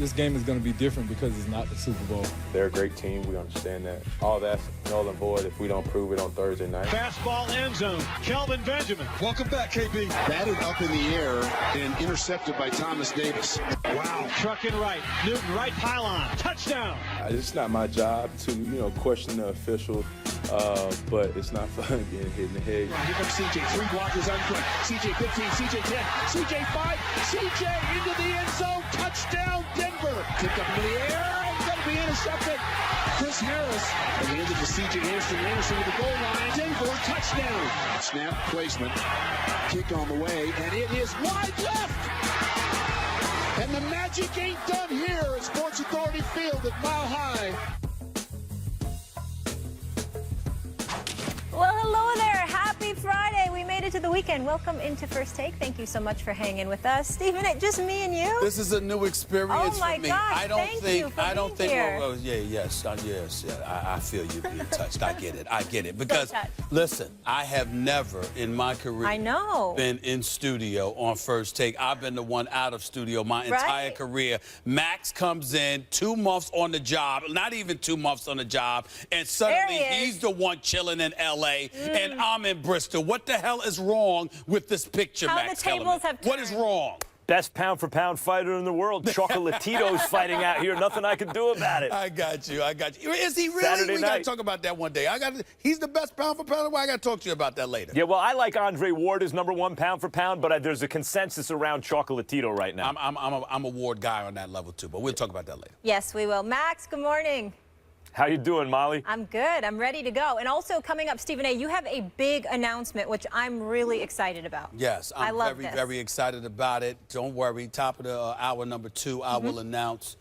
this game is going to be different because it's not the Super Bowl. They're a great team. We understand that. All that's null and void if we don't prove it on Thursday night. Fastball end zone. Kelvin Benjamin. Welcome back, KB. Batted up in the air and intercepted by Thomas Davis. Wow. Truck in right. Newton right pylon. Touchdown. It's not my job to, question the official, but it's not fun getting hit in the head. Here comes CJ. 3 blockers on front. CJ 15, CJ 10, CJ 5, CJ into the end zone. Touchdown, Denver. Kick up in the air and going to be intercepted. Chris Harris handed to CJ Anderson to the goal line. Denver touchdown. Snap placement. Kick on the way, and it is wide left. And the magic ain't done here at Sports Authority Field at Mile High. Well, hello there. Happy Friday. We made it to the weekend. Welcome into First Take. Thank you so much for hanging with us. Stephen, just me and you? This is a new experience for me. Gosh, I don't think here. yes, I feel you being touched. I get it. Because listen, I have never in my career been in studio on First Take. I've been the one out of studio my entire career. Max comes in 2 months on the job, not even 2 months on the job, and suddenly he's the one chilling in LA and I'm in Bristol. What the hell is wrong with this picture, Max? The tables have turned. What is wrong? Best pound-for-pound fighter in the world. Chocolatito's fighting out here. Nothing I can do about it. I got you. Is he really? Saturday we got to talk about that one day. He's the best pound-for-pound. I got to talk to you about that later. Yeah, well, I like Andre Ward as #1 pound-for-pound, but there's a consensus around Chocolatito right now. I'm a Ward guy on that level, too, but we'll talk about that later. Yes, we will. Max, good morning. How you doing, Molly? I'm good. I'm ready to go. And also coming up, Stephen A., you have a big announcement, which I'm really excited about. Yes, I'm very excited about it. Don't worry. Top of the hour number 2, I will announce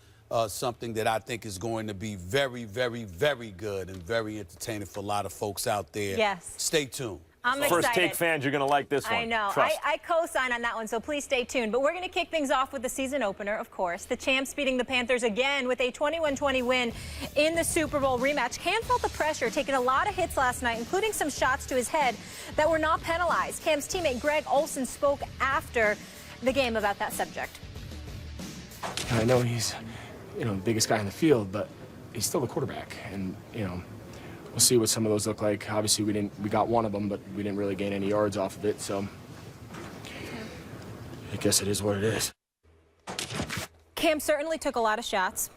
something that I think is going to be very, very, very good and very entertaining for a lot of folks out there. Yes. Stay tuned. I'm excited. First Take fans, you're going to like this one. I know. I co-sign on that one, so please stay tuned. But we're going to kick things off with the season opener, of course. The champs beating the Panthers again with a 21-20 win in the Super Bowl rematch. Cam felt the pressure, taking a lot of hits last night, including some shots to his head that were not penalized. Cam's teammate Greg Olsen spoke after the game about that subject. I know he's, the biggest guy in the field, but he's still the quarterback. And, we'll see what some of those look like. Obviously, we got one of them, but we didn't really gain any yards off of it, so I guess it is what it is. Cam certainly took a lot of shots.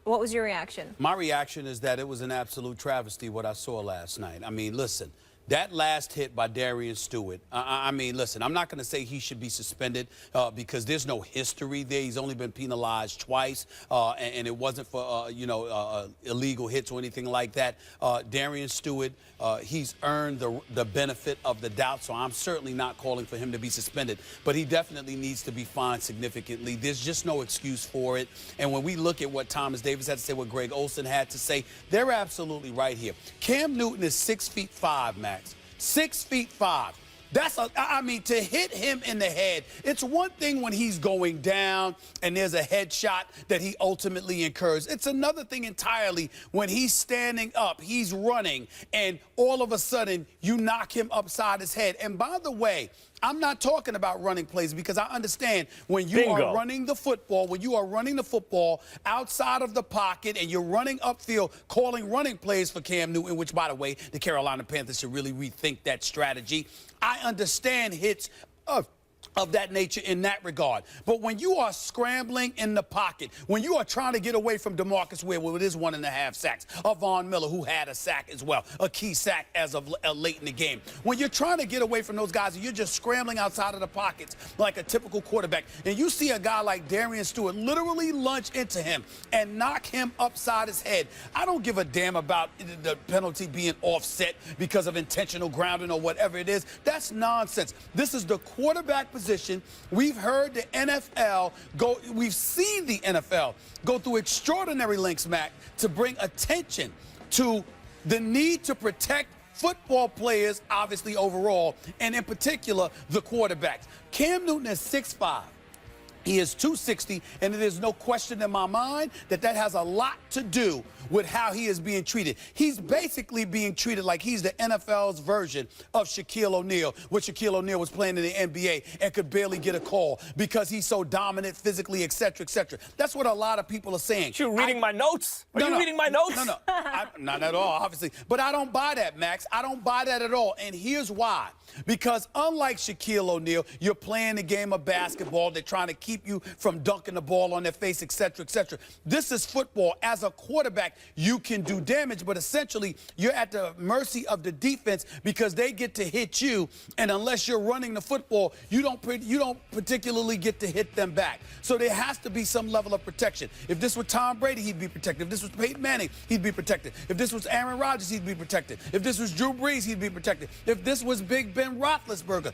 What was your reaction? My reaction is that it was an absolute travesty what I saw last night. I mean, listen. That last hit by Darian Stewart, listen, I'm not going to say he should be suspended because there's no history there. He's only been penalized twice, and it wasn't for, illegal hits or anything like that. Darian Stewart, he's earned the benefit of the doubt, so I'm certainly not calling for him to be suspended. But he definitely needs to be fined significantly. There's just no excuse for it. And when we look at what Thomas Davis had to say, what Greg Olsen had to say, they're absolutely right here. Cam Newton is 6'5", Max. 6'5". That's to hit him in the head. It's one thing when he's going down and there's a headshot that he ultimately incurs. It's another thing entirely when he's standing up, he's running, and all of a sudden you knock him upside his head. And by the way, I'm not talking about running plays because I understand when you are running the football, outside of the pocket and you're running upfield, calling running plays for Cam Newton, which, by the way, the Carolina Panthers should really rethink that strategy. I understand hits of that nature in that regard. But when you are scrambling in the pocket, when you are trying to get away from DeMarcus Ware, well, it is 1.5 sacks, of Von Miller, who had a sack as well, a key sack as of late in the game. When you're trying to get away from those guys and you're just scrambling outside of the pockets like a typical quarterback, and you see a guy like Darian Stewart literally lunge into him and knock him upside his head, I don't give a damn about the penalty being offset because of intentional grounding or whatever it is. That's nonsense. This is the quarterback position. We've heard the NFL we've seen the NFL go through extraordinary lengths, Mac, to bring attention to the need to protect football players, obviously overall, and in particular, the quarterbacks. Cam Newton is 6'5". He is 260, and there's no question in my mind that that has a lot to do with how he is being treated. He's basically being treated like he's the NFL's version of Shaquille O'Neal, when Shaquille O'Neal was playing in the NBA and could barely get a call because he's so dominant physically, et cetera, et cetera. That's what a lot of people are saying. You reading my notes? Are you reading my notes? No, not at all, obviously. But I don't buy that, Max. I don't buy that at all, and here's why. Because unlike Shaquille O'Neal, you're playing the game of basketball. They're trying to keep you from dunking the ball on their face, et cetera, et cetera. This is football. As a quarterback, you can do damage, but essentially you're at the mercy of the defense because they get to hit you, and unless you're running the football, you don't particularly get to hit them back. So there has to be some level of protection. If this was Tom Brady, he'd be protected. If this was Peyton Manning, he'd be protected. If this was Aaron Rodgers, he'd be protected. If this was Drew Brees, he'd be protected. If this was Big Ben Roethlisberger,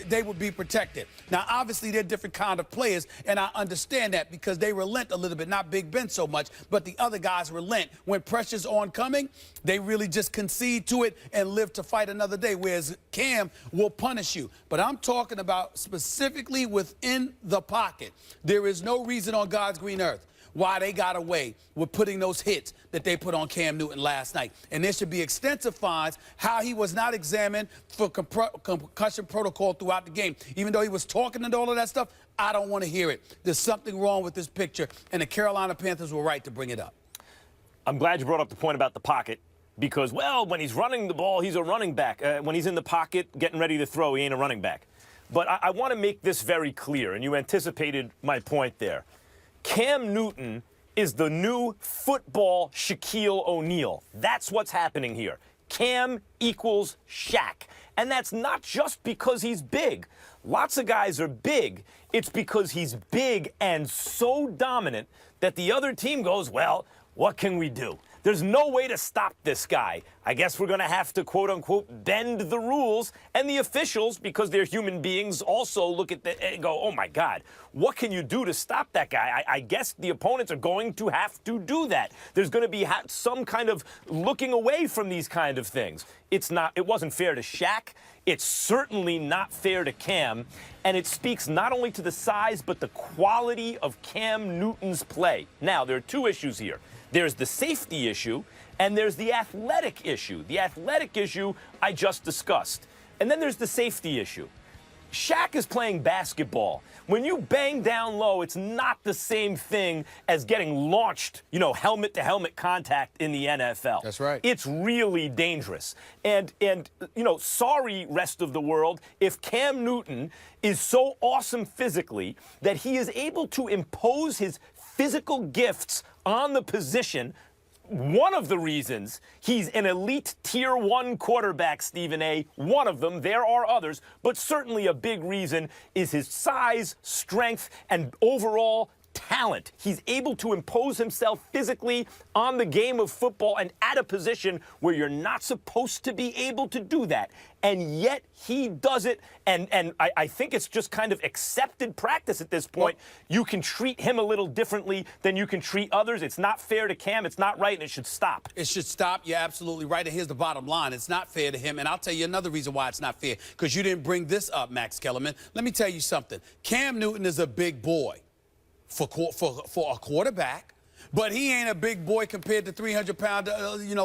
they would be protected. Now, obviously, they're different kind of players, and I understand that because they relent a little bit. Not Big Ben so much, but the other guys relent. When pressure's oncoming, they really just concede to it and live to fight another day, whereas Cam will punish you. But I'm talking about specifically within the pocket. There is no reason on God's green earth why they got away with putting those hits that they put on Cam Newton last night. And there should be extensive fines. How he was not examined for concussion protocol throughout the game. Even though he was talking and all of that stuff, I don't want to hear it. There's something wrong with this picture, and the Carolina Panthers were right to bring it up. I'm glad you brought up the point about the pocket because, well, when he's running the ball, he's a running back. When he's in the pocket getting ready to throw, he ain't a running back. But I want to make this very clear, and you anticipated my point there. Cam Newton is the new football Shaquille O'Neal. That's what's happening here. Cam equals Shaq. And that's not just because he's big. Lots of guys are big. It's because he's big and so dominant that the other team goes, well, what can we do? There's no way to stop this guy. I guess we're going to have to, quote unquote, bend the rules. And the officials, because they're human beings, also look at the and go, oh, my God, what can you do to stop that guy? I guess the opponents are going to have to do that. There's going to be some kind of looking away from these kind of things. It wasn't fair to Shaq. It's certainly not fair to Cam. And it speaks not only to the size, but the quality of Cam Newton's play. Now, there are two issues here. There's the safety issue, and there's the athletic issue. The athletic issue I just discussed. And then there's the safety issue. Shaq is playing basketball. When you bang down low, it's not the same thing as getting launched, helmet-to-helmet contact in the NFL. That's right. It's really dangerous. And sorry, rest of the world, if Cam Newton is so awesome physically that he is able to impose his physical gifts on the position. One of the reasons he's an elite Tier 1 quarterback, Stephen A., one of them, there are others, but certainly a big reason is his size, strength, and overall talent. He's able to impose himself physically on the game of football and at a position where you're not supposed to be able to do that. And yet he does it, and I think it's just kind of accepted practice at this point. You can treat him a little differently than you can treat others. It's not fair to Cam. It's not right, and it should stop. It should stop. You're absolutely right. And here's the bottom line. It's not fair to him. And I'll tell you another reason why it's not fair, because you didn't bring this up, Max Kellerman. Let me tell you something. Cam Newton is a big boy for a quarterback. But he ain't a big boy compared to 300-pound,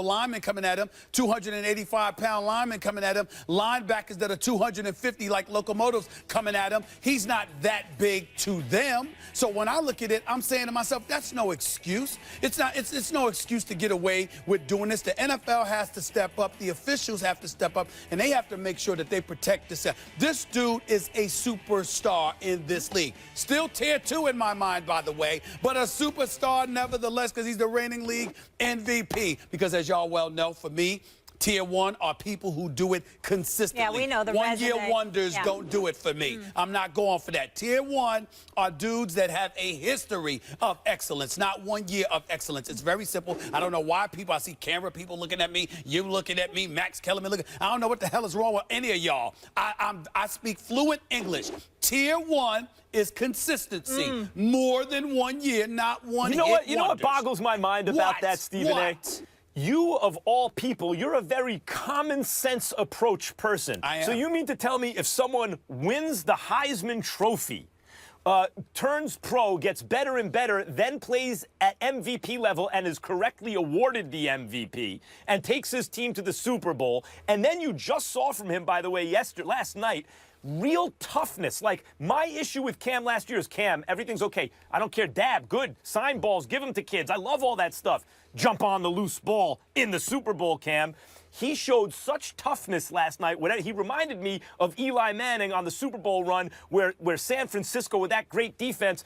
linemen coming at him, 285-pound linemen coming at him, linebackers that are 250 like locomotives coming at him. He's not that big to them. So when I look at it, I'm saying to myself, that's no excuse. It's no excuse to get away with doing this. The NFL has to step up. The officials have to step up, and they have to make sure that they protect this. This dude is a superstar in this league. Still Tier 2 in my mind, by the way, but a superstar nevertheless, because he's the reigning league MVP. Because as y'all well know, for me, Tier 1 are people who do it consistently. Yeah, we know the one-year wonders don't do it for me. I'm not going for that. Tier 1 are dudes that have a history of excellence, not 1 year of excellence. It's very simple. I don't know why I see camera people looking at me, you looking at me, Max Kellerman looking. I don't know what the hell is wrong with any of y'all. I speak fluent English. Tier 1 is consistency. More than 1 year, not one hit wonders. You know what boggles my mind about that, Stephen A? You, of all people, you're a very common sense approach person. I am. So you mean to tell me if someone wins the Heisman Trophy turns pro, gets better and better, then plays at MVP level and is correctly awarded the MVP and takes his team to the Super Bowl. And then you just saw from him, by the way, last night, real toughness. Like, my issue with Cam last year is, Cam, everything's okay. I don't care. Dab, good. Sign balls, give them to kids. I love all that stuff. Jump on the loose ball in the Super Bowl, Cam. He showed such toughness last night. He reminded me of Eli Manning on the Super Bowl run where San Francisco, with that great defense,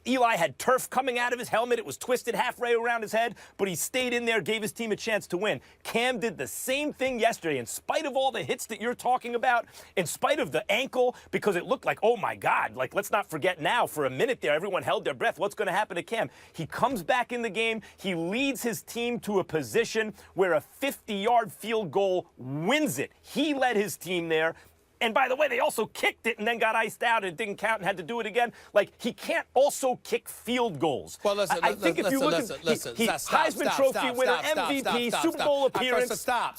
Eli had turf coming out of his helmet. It was twisted halfway around his head, but he stayed in there, gave his team a chance to win. Cam did the same thing yesterday. In spite of all the hits that you're talking about, in spite of the ankle, because it looked like, oh, my God, like, let's not forget now, for a minute there, everyone held their breath. What's going to happen to Cam? He comes back in the game. He leads his team to a position where a 50-yard field goal wins it. He led his team there. And by the way, they also kicked it and then got iced out and it didn't count and had to do it again. Like, he can't also kick field goals. Well, listen, I think if you look at Heisman Trophy winner, MVP, Super Bowl appearance. Stop.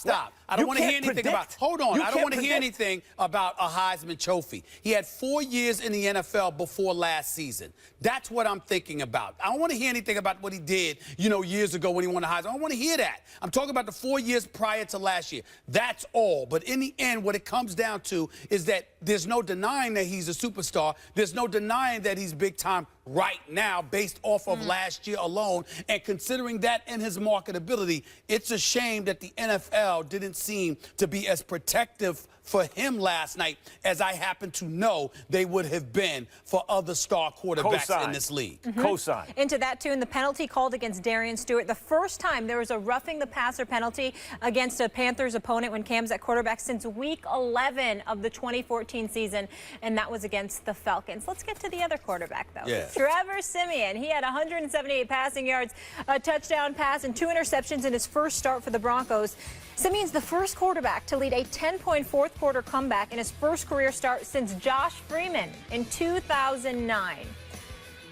I don't want to hear anything about. Hold on. I don't want to hear anything about a Heisman Trophy. He had 4 years in the NFL before last season. That's what I'm thinking about. I don't want to hear anything about what he did, years ago when he won the Heisman. I don't want to hear that. I'm talking about the 4 years prior to last year. That's all. But in the end, what it comes down to is that there's no denying that he's a superstar. There's no denying that he's big time right now based off of last year alone. And considering that and his marketability, it's a shame that the NFL didn't seem to be as protective for him last night as I happen to know they would have been for other star quarterbacks in this league. Cosign. Into that, too, and the penalty called against Darian Stewart. The first time there was a roughing the passer penalty against a Panthers opponent when Cam's at quarterback since Week 11 of the 2014 season, and that was against the Falcons. Let's get to the other quarterback, though. Yeah. Trevor Siemian. He had 178 passing yards, a touchdown pass, and 2 interceptions in his first start for the Broncos. Siemian's the first quarterback to lead a 10-point fourth-quarter comeback in his first career start since Josh Freeman in 2009.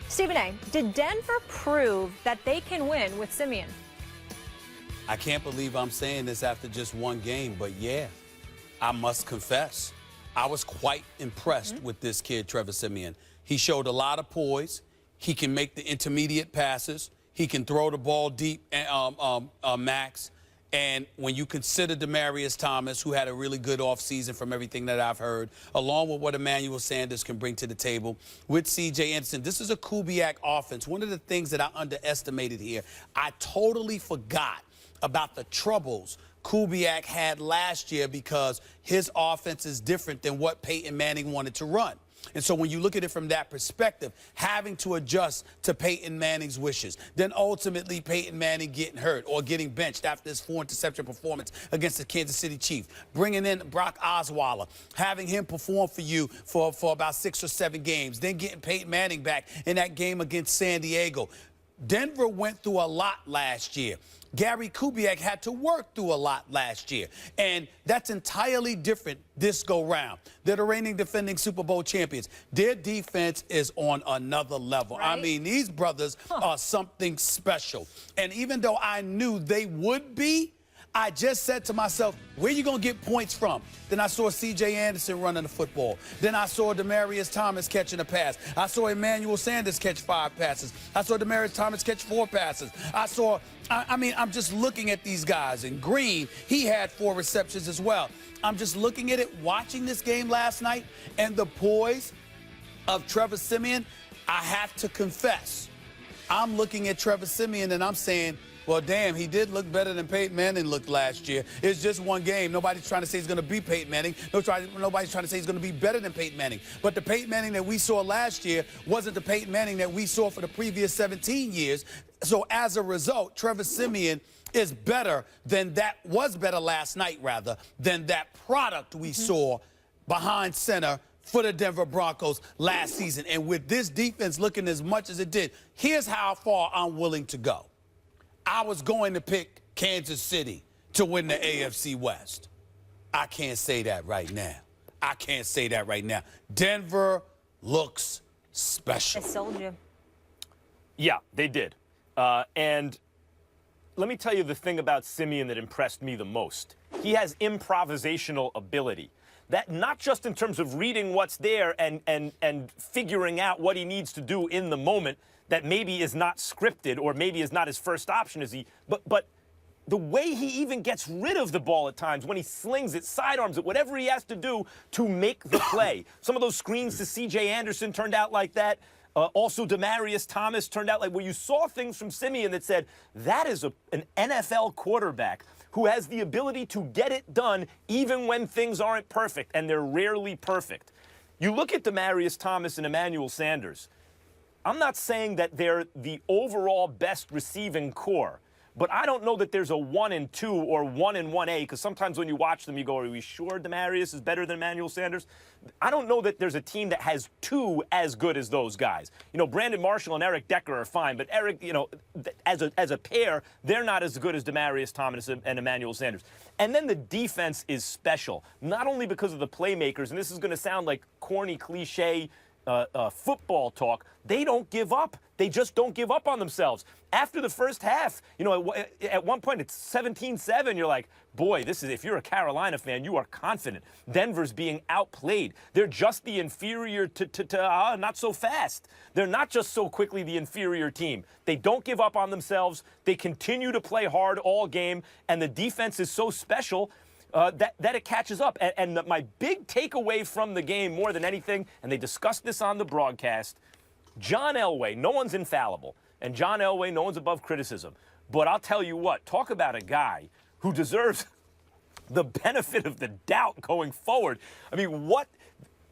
Stephen A., did Denver prove that they can win with Siemian? I can't believe I'm saying this after just one game, but yeah, I must confess, I was quite impressed with this kid, Trevor Siemian. He showed a lot of poise. He can make the intermediate passes. He can throw the ball deep, Max. And when you consider Demaryius Thomas, who had a really good offseason from everything that I've heard, along with what Emmanuel Sanders can bring to the table, with C.J. Anderson, this is a Kubiak offense. One of the things that I underestimated here, I totally forgot about the troubles Kubiak had last year because his offense is different than what Peyton Manning wanted to run. And so when you look at it from that perspective, having to adjust to Peyton Manning's wishes, then ultimately Peyton Manning getting hurt or getting benched after his 4-interception performance against the Kansas City Chiefs, bringing in Brock Osweiler, having him perform for you for about 6 or 7 games, then getting Peyton Manning back in that game against San Diego. Denver went through a lot last year. Gary Kubiak had to work through a lot last year. And that's entirely different this go-round. They're the reigning defending Super Bowl champions. Their defense is on another level. Right? I mean, these brothers are something special. And even though I knew they would be, I just said to myself, where you going to get points from? Then I saw C.J. Anderson running the football. Then I saw Demaryius Thomas catching a pass. I saw Emmanuel Sanders catch 5 passes. I saw Demaryius Thomas catch 4 passes. I mean, I'm just looking at these guys. And Green, he had 4 receptions as well. I'm just looking at it, watching this game last night, and the poise of Trevor Siemian. I have to confess, I'm looking at Trevor Siemian and I'm saying, well, damn, he did look better than Peyton Manning looked last year. It's just one game. Nobody's trying to say he's going to be Peyton Manning. Nobody's trying to say he's going to be better than Peyton Manning. But the Peyton Manning that we saw last year wasn't the Peyton Manning that we saw for the previous 17 years. So as a result, Trevor Siemian is better than that, was better last night, rather, than that product we saw behind center for the Denver Broncos last season. And with this defense looking as much as it did, here's how far I'm willing to go. I was going to pick Kansas City to win the AFC West. I can't say that right now. I can't say that right now. Denver looks special. I sold you. Yeah, they did. And let me tell you the thing about Siemian that impressed me the most. He has improvisational ability. That not just in terms of reading what's there and figuring out what he needs to do in the moment that maybe is not scripted or maybe is not his first option, but the way he even gets rid of the ball at times when he slings it, sidearms it, whatever he has to do to make the play. Some of those screens to C.J. Anderson turned out like that. Also, Demaryius Thomas turned out like where you saw things from Siemian that said, that is an NFL quarterback who has the ability to get it done even when things aren't perfect, and they're rarely perfect. You look at Demaryius Thomas and Emmanuel Sanders. I'm not saying that they're the overall best receiving core, but I don't know that there's a 1 and 2 or 1 and 1A, because sometimes when you watch them, you go, are we sure Demaryius is better than Emmanuel Sanders? I don't know that there's a team that has 2 as good as those guys. You know, Brandon Marshall and Eric Decker are fine, but Eric, you know, as a pair, they're not as good as Demaryius Thomas and Emmanuel Sanders. And then the defense is special, not only because of the playmakers, and this is going to sound like corny, cliche football talk. They don't give up. They just don't give up on themselves. After the first half, you know, at one point it's 17-7. You're like, boy, this is, if you're a Carolina fan, you are confident. Denver's being outplayed. They're just the inferior not so fast. They're not just so quickly the inferior team. They don't give up on themselves. They continue to play hard all game, and the defense is so special that it catches up. And my big takeaway from the game, more than anything, and they discussed this on the broadcast, John Elway, no one's infallible. And John Elway, no one's above criticism. But I'll tell you what, talk about a guy who deserves the benefit of the doubt going forward. I mean,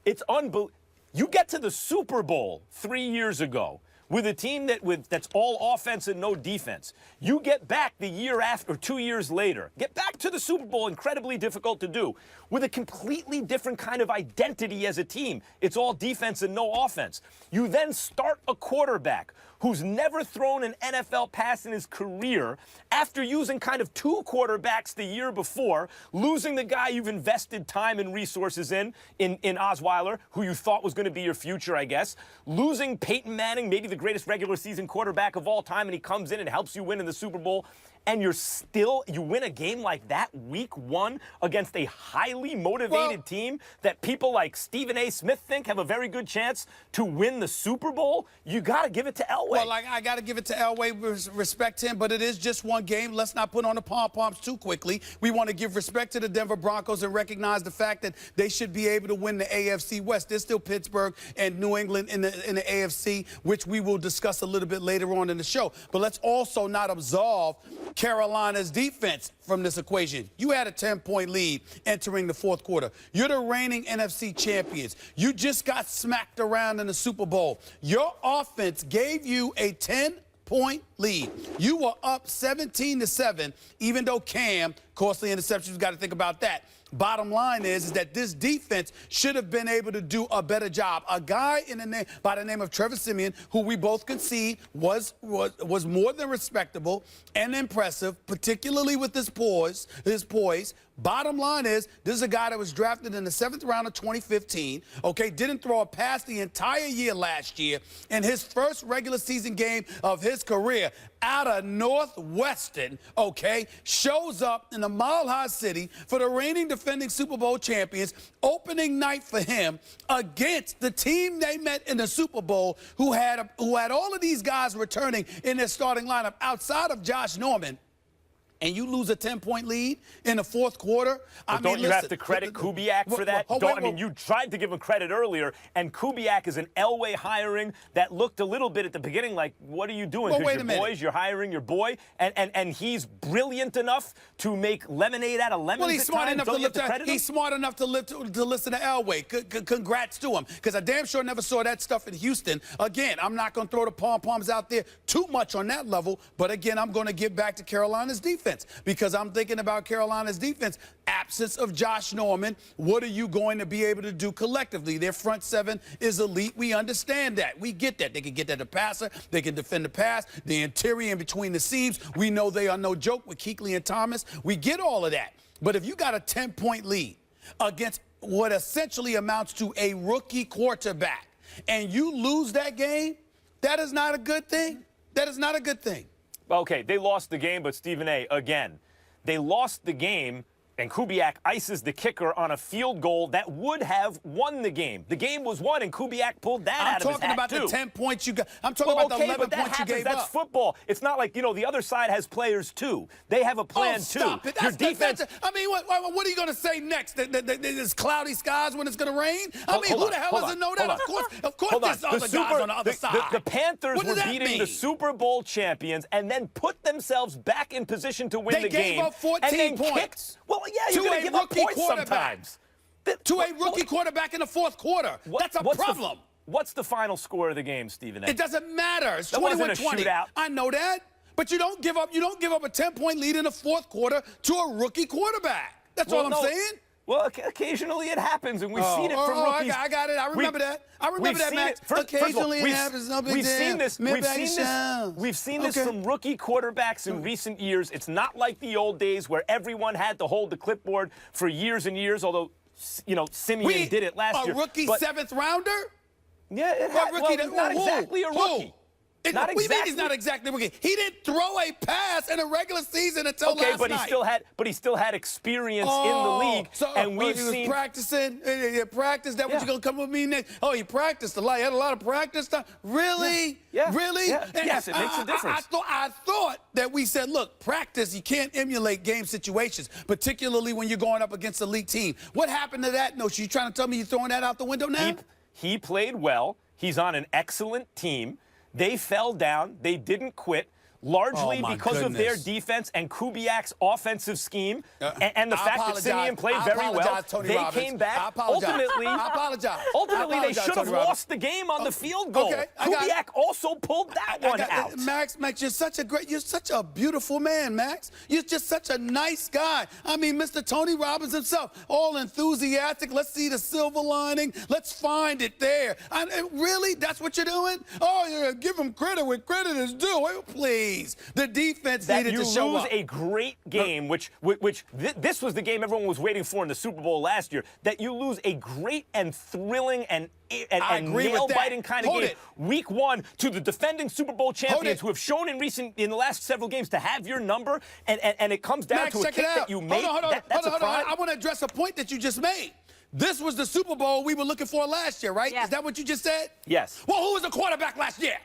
it's unbelievable. You get to the Super Bowl 3 years ago with a team that's all offense and no defense. You get back the year after, or 2 years later, get back to the Super Bowl, incredibly difficult to do, with a completely different kind of identity as a team. It's all defense and no offense. You then start a quarterback who's never thrown an NFL pass in his career after using kind of 2 quarterbacks the year before, losing the guy you've invested time and resources in Osweiler, who you thought was going to be your future, I guess, losing Peyton Manning, maybe the greatest regular season quarterback of all time, and he comes in and helps you win in the Super Bowl. And you win a game like that week 1 against a highly motivated team that people like Stephen A. Smith think have a very good chance to win the Super Bowl. You got to give it to Elway. Well, I got to give it to Elway, respect him, but it is just one game. Let's not put on the pom-poms too quickly. We want to give respect to the Denver Broncos and recognize the fact that they should be able to win the AFC West. There's still Pittsburgh and New England in the AFC, which we will discuss a little bit later on in the show. But let's also not absolve Carolina's defense from this equation. You had a 10-point lead entering the fourth quarter. You're the reigning NFC champions. You just got smacked around in the Super Bowl. Your offense gave you a 10-point lead. You were up 17-7, even though Cam, costly interceptions, you've got to think about that. Bottom line is that this defense should have been able to do a better job. A guy by the name of Trevor Siemian, who we both concede was more than respectable and impressive, particularly with his poise. Bottom line is, this is a guy that was drafted in the 7th round of 2015, okay, didn't throw a pass the entire year last year. In his first regular season game of his career out of Northwestern, okay, shows up in the Mile High City for the reigning defending Super Bowl champions, opening night for him against the team they met in the Super Bowl, who had all of these guys returning in their starting lineup outside of Josh Norman. And you lose a 10-point lead in the fourth quarter. Don't you have to credit Kubiak for that? I mean, you tried to give him credit earlier, and Kubiak is an Elway hiring that looked a little bit at the beginning like, what are you doing? Because you're hiring your boy, and he's brilliant enough to make lemonade out of lemons. Well, he's smart enough to listen to Elway. Congrats to him, because I damn sure never saw that stuff in Houston. Again, I'm not going to throw the pom-poms out there too much on that level, but again, I'm going to get back to Carolina's defense. Because I'm thinking about Carolina's defense. Absence of Josh Norman, what are you going to be able to do collectively? Their front 7 is elite. We understand that. We get that. They can get at the passer. They can defend the pass. The interior in between the seams, we know they are no joke with Kuechly and Thomas. We get all of that. But if you got a 10-point lead against what essentially amounts to a rookie quarterback, and you lose that game, that is not a good thing. That is not a good thing. Okay, they lost the game, but Stephen A., again, they lost the game and Kubiak ices the kicker on a field goal that would have won the game. The game was won, and Kubiak pulled that out of his hat, I'm talking about the 10 points you got. I'm talking about the 11 points you gave That's up. football. It's not like, the other side has players, too. They have a plan, stop too. It. Your defense... I mean, what are you going to say next? That there's cloudy skies when it's going to rain? I mean, who the hell doesn't know that? Of course there's other guys on the other side. The Panthers were beating mean? the Super Bowl champions and then put themselves back in position to win the game. They gave up 14 points. Well, yeah, you're going to give up points sometimes. To a rookie quarterback in the fourth quarter. That's a problem. What's the final score of the game, Stephen A? It doesn't matter. It's 21-20. Wasn't a shootout. I know that. But you don't give up a 10-point lead in the fourth quarter to a rookie quarterback. That's all I'm saying. Well, occasionally it happens, and we've seen it from rookies. I got it. I remember that. I remember that, Max. Occasionally it happens. No big We've deal. seen this. We've seen this from rookie quarterbacks in recent years. It's not like the old days where everyone had to hold the clipboard for years and years, although, Siemian did it last year. A rookie seventh rounder? Yeah, not exactly a rookie. What do you mean he's not exactly rookie? He didn't throw a pass in a regular season until last night. He still had experience in the league, and we've seen. He was practicing. He practiced. That what you gonna come with me next? Oh, he practiced a lot. He had a lot of practice time. Really? Yeah. Really? Yeah. Yes, it makes a difference. I thought that we said, look, practice. You can't emulate game situations, particularly when you're going up against an elite team. What happened to that notion? You trying to tell me you're throwing that out the window now? He played well. He's on an excellent team. They fell down. They didn't quit, largely because of their defense and Kubiak's offensive scheme and the fact that Siemian played very well. They came back. Ultimately, they should have lost the game on the field goal. Kubiak also pulled that one out. Max, you're such a beautiful man, Max. You're just such a nice guy. I mean, Mr. Tony Robbins himself, all enthusiastic. Let's see the silver lining. Let's find it there. Really? That's what you're doing? Oh, yeah, give him credit where credit is due. Oh, please. The defense needed to show up. You lose a great game, which this was the game everyone was waiting for in the Super Bowl last year, that you lose a great and thrilling and nail-biting kind of game. Week one to the defending Super Bowl champions who have shown in the last several games to have your number, and it comes down to a kick that you make. Hold on. I want to address a point that you just made. This was the Super Bowl we were looking for last year, right? Yeah. Is that what you just said? Yes. Well, who was the quarterback last year?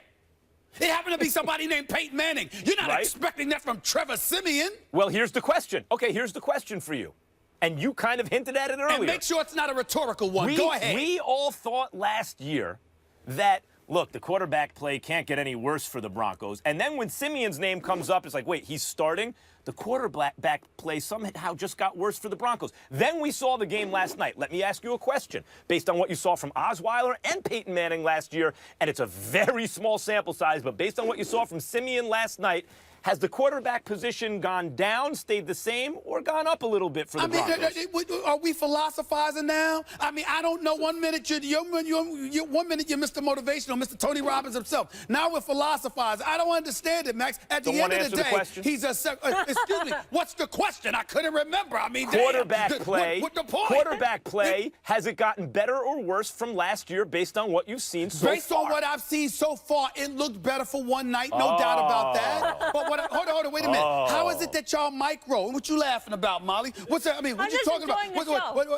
It happened to be somebody named Peyton Manning. You're not expecting that from Trevor Siemian. Well, here's the question. Okay, here's the question for you. And you kind of hinted at it earlier. And make sure it's not a rhetorical one. Go ahead. We all thought last year that, look, the quarterback play can't get any worse for the Broncos. And then when Siemian's name comes up, it's like, wait, he's starting? The quarterback play somehow just got worse for the Broncos. Then we saw the game last night. Let me ask you a question. Based on what you saw from Osweiler and Peyton Manning last year, and it's a very small sample size, but based on what you saw from Siemian last night, has the quarterback position gone down, stayed the same, or gone up a little bit for the Broncos? Are we philosophizing now? I mean, I don't know. 1 minute you're 1 minute you're Mr. Motivational, Mr. Tony Robbins himself. Now we're philosophing. I don't understand it, Max. At the end of the day, he's a. Excuse me. What's the question? I couldn't remember. I mean, quarterback play. What the point? Quarterback play. Has it gotten better or worse from last year, based on what you've seen so far? Based on what I've seen so far, it looked better for one night. No doubt about that. But hold on, wait a minute. How is it that y'all micro? What you laughing about, Molly? What's that? I mean, what you talking about?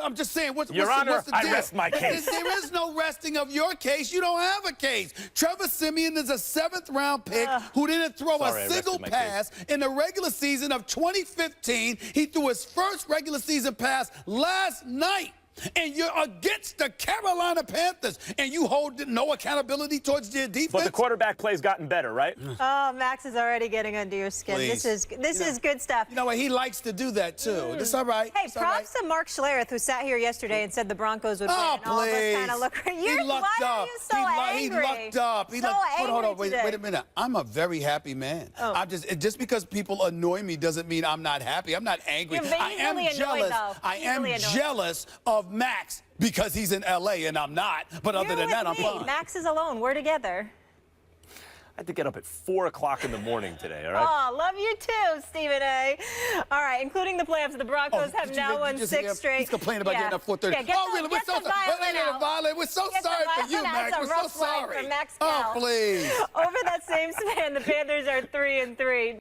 I'm just saying. Your Honor, what's the deal? I rest my case. There is no resting of your case. You don't have a case. Trevor Siemian is a 7th-round pick who didn't throw a single pass in the regular season of 2015. He threw his first regular season pass last night. And you're against the Carolina Panthers, and you hold no accountability towards their defense. But the quarterback play's gotten better, right? Oh, Max is already getting under your skin. Please. This is good stuff. You know what? He likes to do that too. It's all right. Hey, props to Mark Schlereth, who sat here yesterday and said the Broncos would win. Oh, and all of us kind of look. He lucked up. Why are you so angry? He lucked up. Hold on. Wait a minute. I'm a very happy man. I'm just because people annoy me doesn't mean I'm not happy. I'm not angry. I am jealous. I am jealous of Max. Because he's in L.A. and I'm not. But other than that, I'm fine. Max is alone. We're together. I had to get up at 4 o'clock in the morning today, all right? Oh, love you too, Stephen A. All right, including the playoffs, the Broncos have now won 6 straight. He's complaining about getting up 4:30. Really? We're so sorry. We're so sorry for you, Max. We're so sorry. For Max please. Over that same span, the Panthers are 3-3.